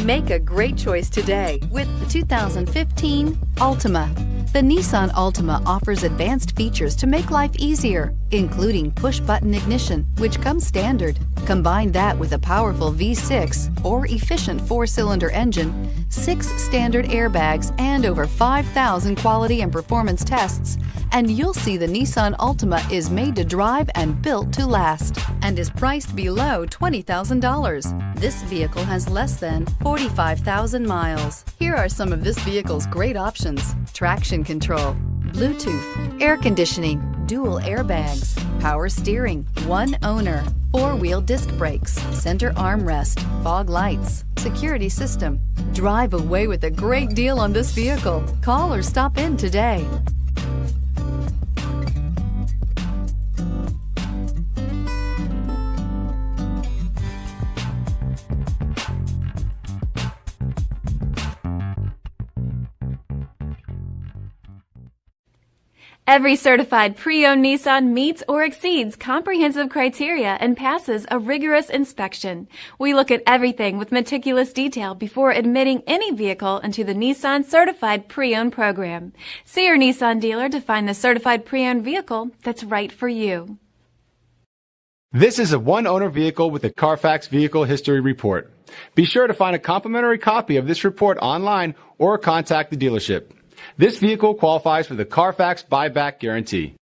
Make a great choice today with the 2015 Altima. The Nissan Altima offers advanced features to make life easier, including push-button ignition, which comes standard. Combine that with a powerful V6 or efficient 4-cylinder engine, 6 standard airbags, and over 5,000 quality and performance tests, and you'll see the Nissan Altima is made to drive and built to last, and is priced below $20,000. This vehicle has less than 45,000 miles. Here are some of this vehicle's great options: traction control, Bluetooth, air conditioning, dual airbags, power steering, one owner, 4-wheel disc brakes, center armrest, fog lights, security system. Drive away with a great deal on this vehicle. Call or stop in today. Every certified pre-owned Nissan meets or exceeds comprehensive criteria and passes a rigorous inspection. We look at everything with meticulous detail before admitting any vehicle into the Nissan Certified Pre-Owned program. See your Nissan dealer to find the certified pre-owned vehicle that's right for you. This is a one-owner vehicle with a Carfax Vehicle History Report. Be sure to find a complimentary copy of this report online or contact the dealership. This vehicle qualifies for the Carfax Buyback Guarantee.